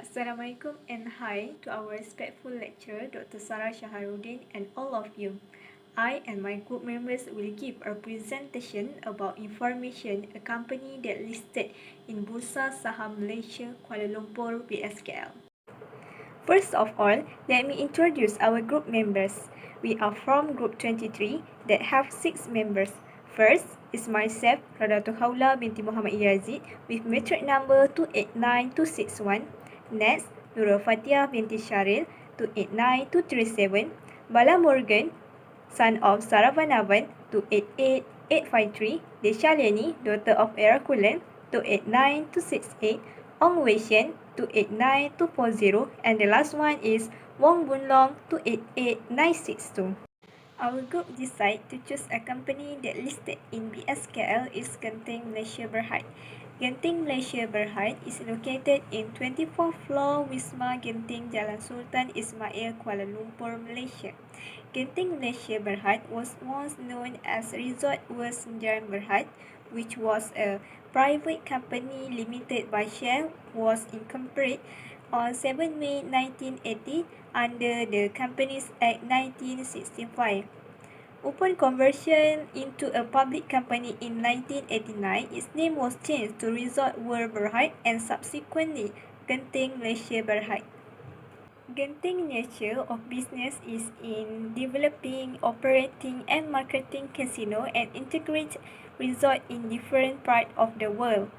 Assalamualaikum and hi to our respectful lecturer Dr. Sarah Shaharuddin and all of you. I and my group members will give a presentation about information a company that listed in Bursa Saham Malaysia Kuala Lumpur BSKL. First of all, let me introduce our group members. We are from group 23 that have 6 members. First is myself, Radhatul Haula binti Muhammad Yazid with matric number 289261. Next, Nurul Fatihah binti Syaril 289237. Bala Morgan, son of Saravanavan 288853. Desha Leni, daughter of Erakulan 289268. Ong Wei Shen 289240, and the last one is Wong Boon Long 288962. Our group decided to choose a company that listed in BSKL is Genting Malaysia Berhad. Genting Malaysia Berhad is located in 24th floor Wisma Genting Jalan Sultan Ismail Kuala Lumpur, Malaysia. Genting Malaysia Berhad was once known as Resort World Senjaran Berhad, which was a private company limited by share, was incorporated on 7 May 1980 under the Companies Act 1965. Upon conversion into a public company in 1989, its name was changed to Resort World Berhad and subsequently Genting Malaysia Berhad. Genting nature of business is in developing, operating and marketing casino and integrated resort in different parts of the world.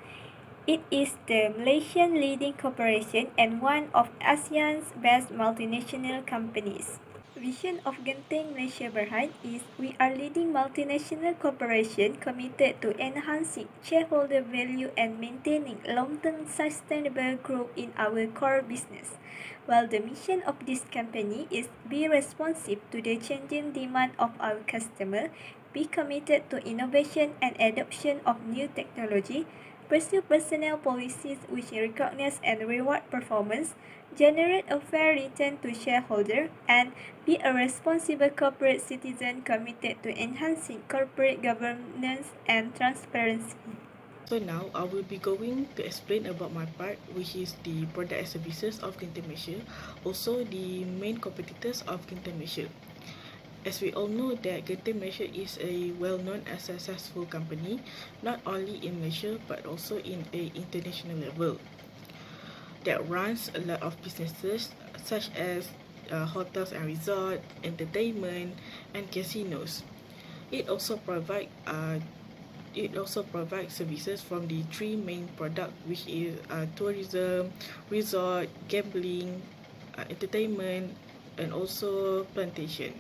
It is the Malaysian leading corporation and one of ASEAN's best multinational companies. Vision of Genting Malaysia Berhad is we are leading multinational corporation committed to enhancing shareholder value and maintaining long-term sustainable growth in our core business. While the mission of this company is be responsive to the changing demand of our customer, be committed to innovation and adoption of new technology, pursue personnel policies which recognize and reward performance, generate a fair return to shareholder, and be a responsible corporate citizen committed to enhancing corporate governance and transparency. So now I will be going to explain about my part, which is the product and services of Genting Malaysia, also the main competitors of Genting Malaysia. As we all know that Genting Malaysia is a well-known and successful company, not only in Malaysia but also in an international level, that runs a lot of businesses such as hotels and resorts, entertainment and casinos. It also provides services from the three main products, which is tourism, resort, gambling, entertainment and also plantation.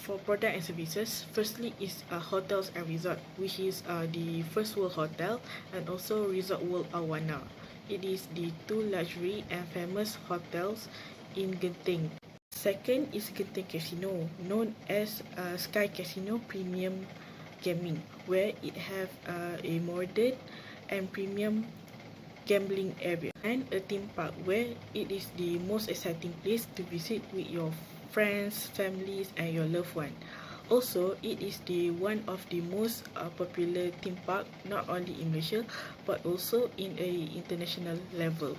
For product and services, firstly is hotels and resort, which is the First World Hotel and also Resort World Awana. It is the two luxury and famous hotels in Genting. Second is Genting Casino, known as Sky Casino Premium Gaming, where it have a modern and premium gambling area and a theme park where it is the most exciting place to visit with your friends, families and your loved one. Also, it is the one of the most popular theme park not only in Malaysia but also in a international level.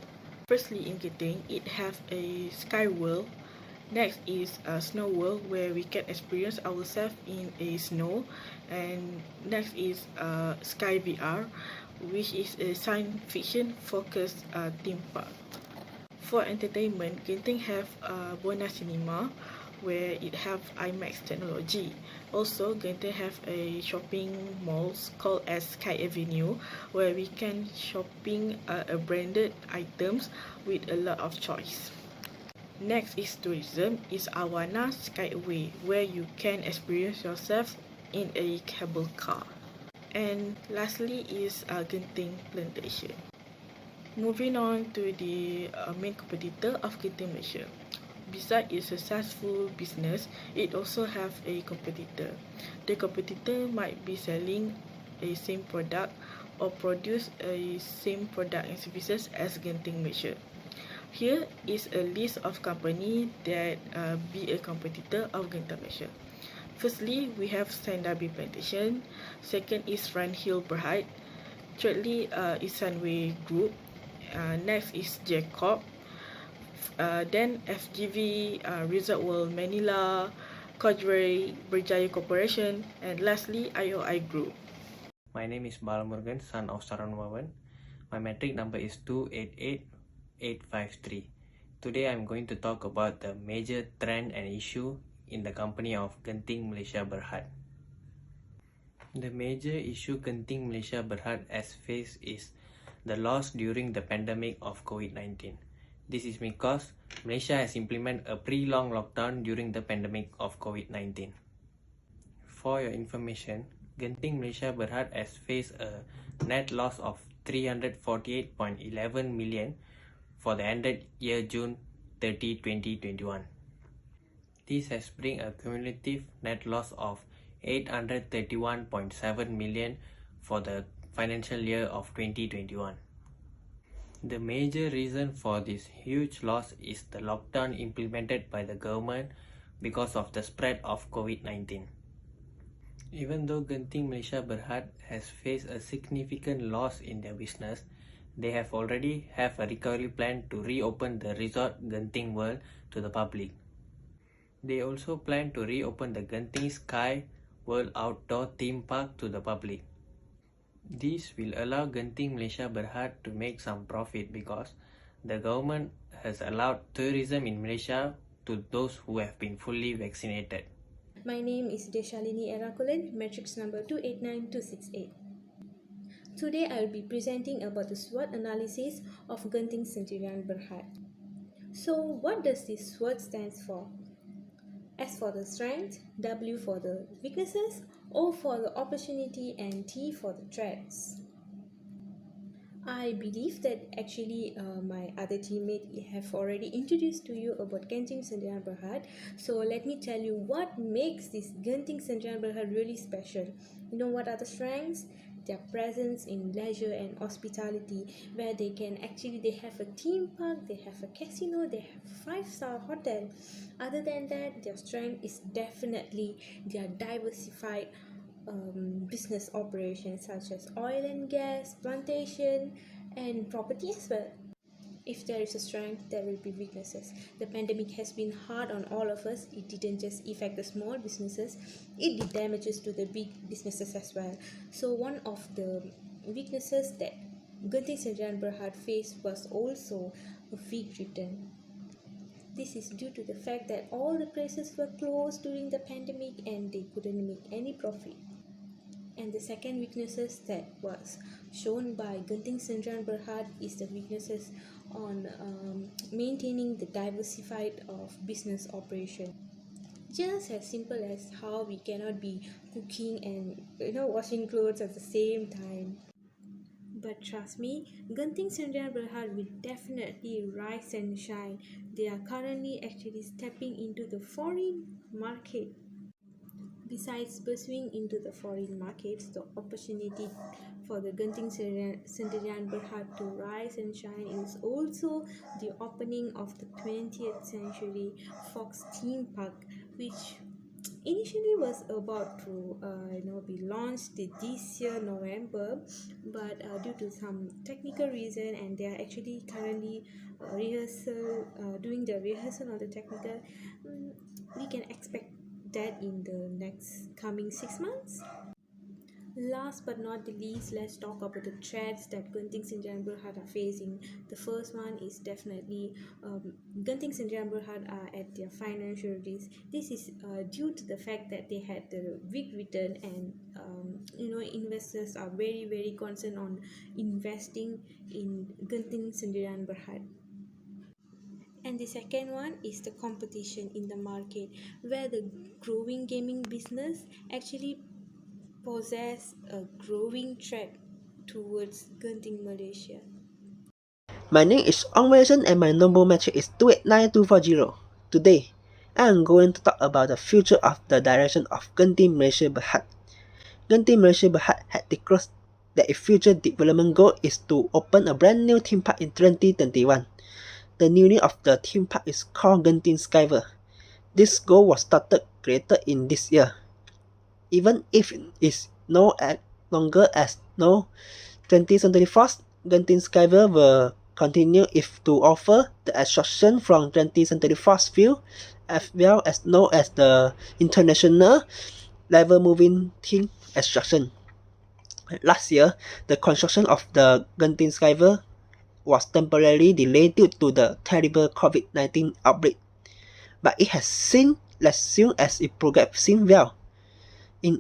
Firstly, in Genting, it have a Sky World. Next is Snow World, where we can experience ourselves in a snow, and next is Sky VR, which is a science fiction focused theme park. For entertainment, Genting have Bona Cinema, where it have IMAX technology. Also, Genting have a shopping malls called as Sky Avenue, where we can shopping branded items with a lot of choice. Next is tourism, is Awana Skyway, where you can experience yourself in a cable car. And lastly is Genting Plantation. Moving on to the main competitor of Genting Malaysia. Besides its successful business, it also have a competitor. The competitor might be selling a same product or produce a same product and services as Genting Malaysia. Here is a list of companies that be a competitor of Genting Malaysia. Firstly, we have Sandabi Plantation. Second is Run Hill Berhad. Thirdly is Sunway Group. Next is Jacob. Then FGV, Resort World Manila, Codray, Berjaya Corporation, and lastly IOI Group. My name is Balamurgan, son of Saran Wawan. My metric number is 288853. Today I'm going to talk about the major trend and issue in the company of Genting Malaysia Berhad. The major issue Genting Malaysia Berhad has faced is the loss during the pandemic of COVID-19. This is because Malaysia has implemented a pre-long lockdown during the pandemic of COVID-19. For your information, Genting Malaysia Berhad has faced a net loss of 348.11 million for the ended year June 30, 2021. This has bring a cumulative net loss of 831.7 million for the financial year of 2021. The major reason for this huge loss is the lockdown implemented by the government because of the spread of COVID-19. Even though Genting Malaysia Berhad has faced a significant loss in their business, they have already have a recovery plan to reopen the resort Genting World to the public. They also plan to reopen the Genting Sky World outdoor theme park to the public. This will allow Genting Malaysia Berhad to make some profit because the government has allowed tourism in Malaysia to those who have been fully vaccinated. My name is Deshalini Erakulan, matrix number 289268. Today I will be presenting about the SWOT analysis of Genting Centurion Berhad. So what does this SWOT stands for? S for the strength, W for the weaknesses, O for the opportunity, and T for the threats. I believe that actually my other teammate have already introduced to you about Genting Centurion Berhad. So let me tell you what makes this Genting Centurion Berhad really special. You know what are the strengths? Their presence in leisure and hospitality, where they have a theme park, they have a casino, they have a 5-star hotel. Other than that, their strength is definitely their diversified business operations such as oil and gas, plantation, and property as well. If there is a strength, there will be weaknesses. The pandemic has been hard on all of us. It didn't just affect the small businesses, it did damages to the big businesses as well. So one of the weaknesses that Genting Centurion Berhad faced was also a weak return. This is due to the fact that all the places were closed during the pandemic and they couldn't make any profit. And the second weaknesses that was shown by Genting Centurion Berhad is the weaknesses on maintaining the diversified of business operation. Just as simple as how we cannot be cooking and washing clothes at the same time. But trust me, Genting Centurion Berhad will definitely rise and shine. They are currently actually stepping into the foreign market. Besides pursuing into the foreign markets, the opportunity for the Genting Centurion Berhad to rise and shine is also the opening of the 20th Century Fox theme park, which initially was about to be launched this year November, but due to some technical reason, and they are actually currently doing the rehearsal of the technical, we can expect that in the next coming 6 months. Last but not the least, let's talk about the threats that Genting Centurion Berhad are facing. The first one is definitely Genting Centurion Berhad are at their financial risk. This is due to the fact that they had the weak return, and investors are very, very concerned on investing in Genting Centurion Berhad. And the second one is the competition in the market, where the growing gaming business actually possess a growing threat towards Genting Malaysia. My name is Ong Wilson and my number metric is 289240. Today, I am going to talk about the future of the direction of Genting Malaysia Berhad. Genting Malaysia Berhad had declared that its future development goal is to open a brand new theme park in 2021. The new name of the theme park is called Genting Sky World. This goal was created in this year. Even if it is no longer as 2024, Genting Sky World will continue if to offer the extraction from 20th century fossil fuel, as well as known as the international level moving tin extraction. Last year, the construction of the Genting Skyver was temporarily delayed due to the terrible COVID-19 outbreak, but it has since resumed as it progressing well.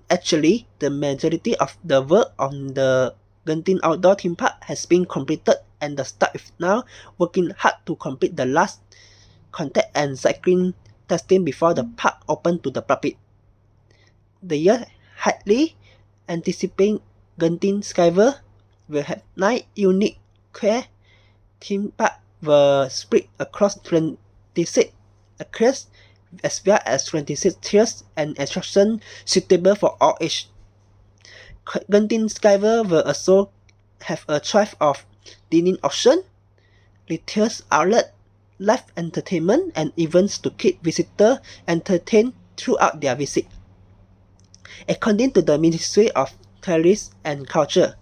Actually, the majority of the work on the Genting outdoor theme park has been completed, and the staff is now working hard to complete the last contact and cycling testing before the park open to the public. The year highly anticipating Genting Skyver will have 9 unique queer theme parks were spread across 26 acres, as well as 26 tiers and attractions suitable for all ages. Genting Skyver will also have a choice of dining option, retail outlet, live entertainment, and events to keep visitors entertained throughout their visit. According to the Ministry of Tourism and Culture,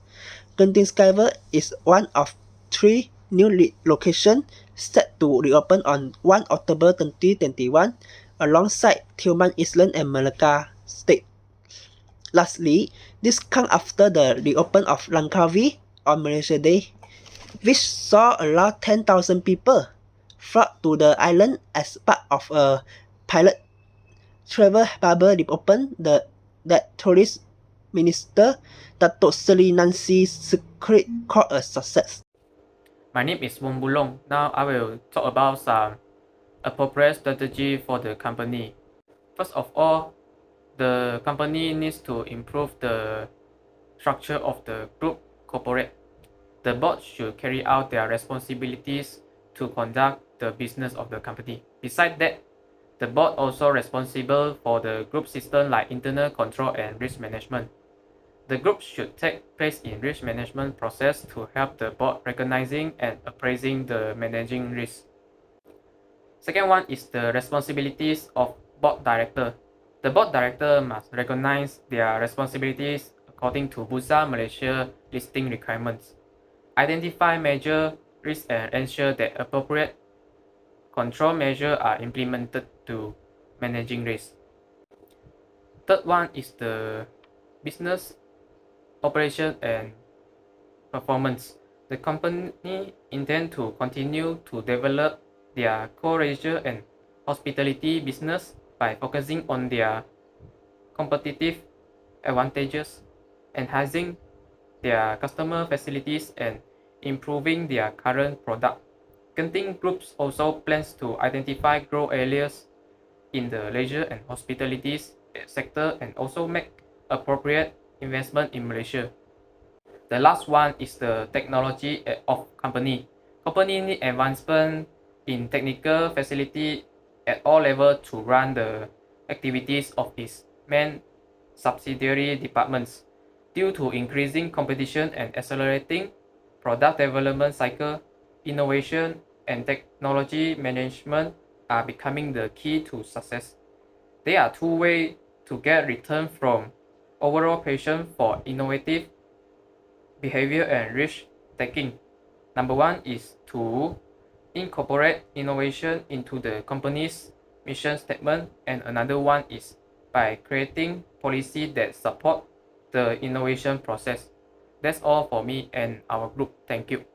Genting Skyver is one of 3 new locations set to reopen on 1 October 2021 alongside Tioman Island and Malacca State. Lastly, this comes after the reopen of Langkawi on Malaysia Day, which saw around 10,000 people flock to the island as part of a pilot travel bubble reopen that Tourist Minister Datuk Seri Nancy Secret called a success. My name is Wong Bulong. Now I will talk about some appropriate strategy for the company. First of all, the company needs to improve the structure of the group corporate. The board should carry out their responsibilities to conduct the business of the company. Besides that, the board also responsible for the group system like internal control and risk management. The group should take place in risk management process to help the board recognizing and appraising the managing risk. Second one is the responsibilities of board director. The board director must recognize their responsibilities according to Bursa Malaysia listing requirements. Identify major risks and ensure that appropriate control measures are implemented to managing risk. Third one is the business operation and performance. The company intends to continue to develop their core leisure and hospitality business by focusing on their competitive advantages, enhancing their customer facilities, and improving their current product. Genting Groups also plans to identify growth areas in the leisure and hospitality sector and also make appropriate investment in Malaysia. The last one is the technology of company. Company need advancement in technical facility at all levels to run the activities of its main subsidiary departments. Due to increasing competition and accelerating product development cycle, innovation and technology management are becoming the key to success. There are 2 ways to get return from overall passion for innovative behavior and risk taking. Number 1 is to incorporate innovation into the company's mission statement, and another one is by creating policy that support the innovation process. That's all for me and our group. Thank you.